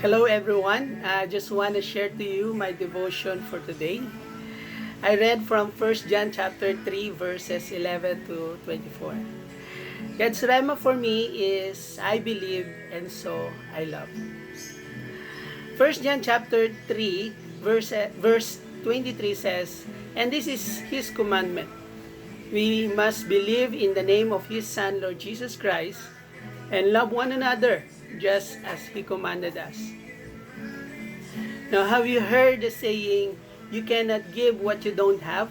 Hello everyone. I just want to share to you my devotion for today. I read from 1 John chapter 3 verses 11 to 24. God's rema for me is I believe and so I love. 1 John chapter 3 verse 23 says, "And this is his commandment. We must believe in the name of his Son, Lord Jesus Christ, and love one another just as he commanded us." Now, have you heard the saying, you cannot give what you don't have,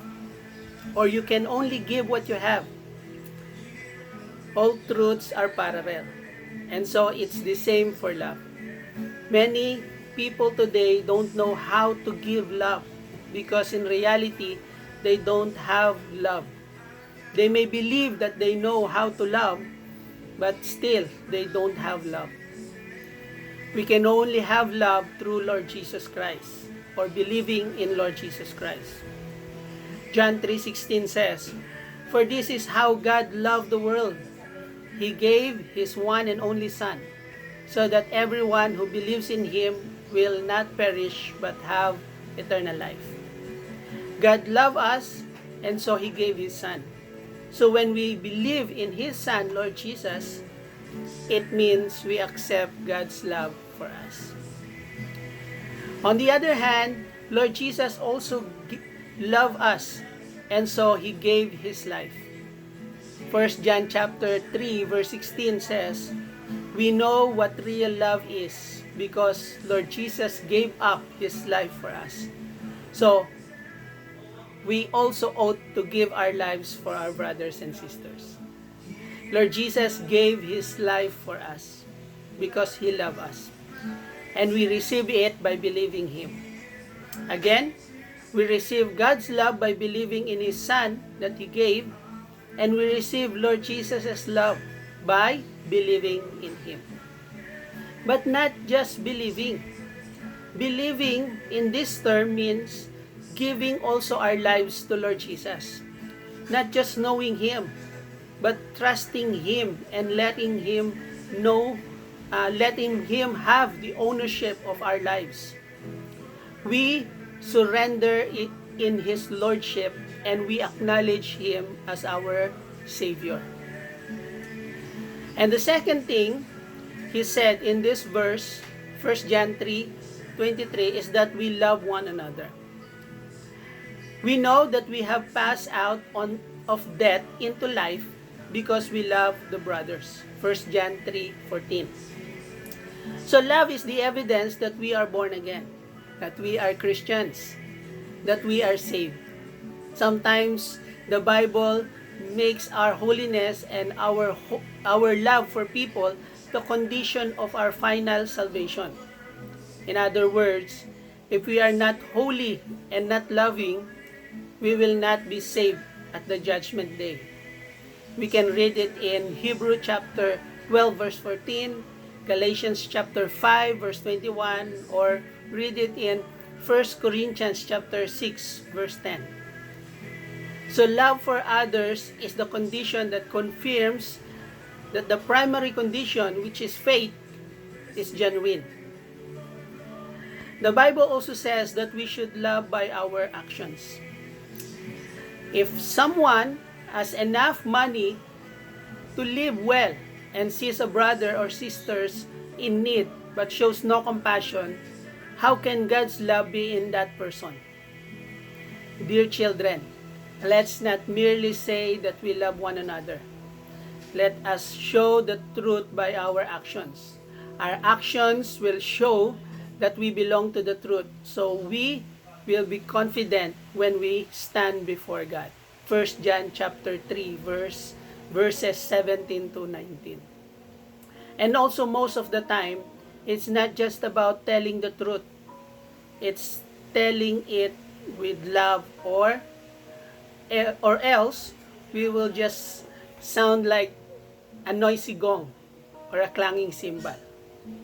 or you can only give what you have? All truths are parallel, and so it's the same for love. Many people today don't know how to give love because in reality, they don't have love. They may believe that they know how to love, but still, they don't have love. We can only have love through Lord Jesus Christ or believing in Lord Jesus Christ. John 3:16 says, "For this is how God loved the world. He gave His one and only Son, so that everyone who believes in Him will not perish but have eternal life." God loved us, and so He gave His Son. So when we believe in His Son, Lord Jesus, it means we accept God's love for us. On the other hand, Lord Jesus also loved us, and so He gave His life. 1 John chapter 3 verse 16 says, "We know what real love is because Lord Jesus gave up His life for us." So, we also ought to give our lives for our brothers and sisters. Lord Jesus gave His life for us because He loved us. And we receive it by believing Him. Again, we receive God's love by believing in His Son that He gave, and we receive Lord Jesus' love by believing in Him. But not just believing. Believing in this term means giving also our lives to Lord Jesus. Not just knowing Him, but trusting Him and letting Him know, letting Him have the ownership of our lives. We surrender it in His Lordship and we acknowledge Him as our Savior. And the second thing He said in this verse, 1 John 3:23, is that we love one another. We know that we have passed out of death into life because we love the brothers. 1 John 3:14. So love is the evidence that we are born again, that we are Christians, that we are saved. Sometimes the Bible makes our holiness and our love for people the condition of our final salvation. In other words, if we are not holy and not loving, we will not be saved at the judgment day. We can read it in Hebrew chapter 12 verse 14, Galatians chapter 5 verse 21, or read it in 1 Corinthians chapter 6 verse 10. So love for others is the condition that confirms that the primary condition, which is faith, is genuine. The Bible also says that we should love by our actions. If someone has enough money to live well and sees a brother or sisters in need but shows no compassion, how can God's love be in that person? Dear children, let's not merely say that we love one another. Let us show the truth by our actions. Our actions will show that we belong to the truth, so we will be confident when we stand before God. 1 John chapter 3 verses 17 to 19. And also most of the time, it's not just about telling the truth. It's telling it with love, or else we will just sound like a noisy gong or a clanging cymbal.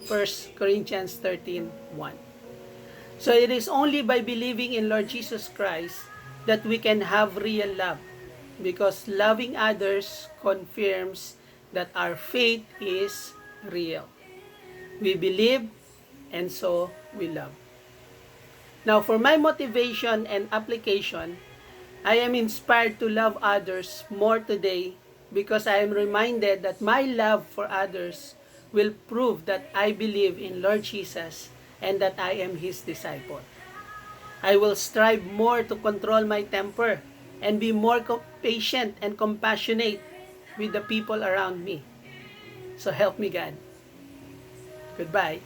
1 Corinthians 13:1. So it is only by believing in Lord Jesus Christ that we can have real love, because loving others confirms that our faith is real. We believe and so we love. Now, for my motivation and application, I am inspired to love others more today because I am reminded that my love for others will prove that I believe in Lord Jesus and that I am His disciple. I will strive more to control my temper and be more patient and compassionate with the people around me. So help me God. Goodbye.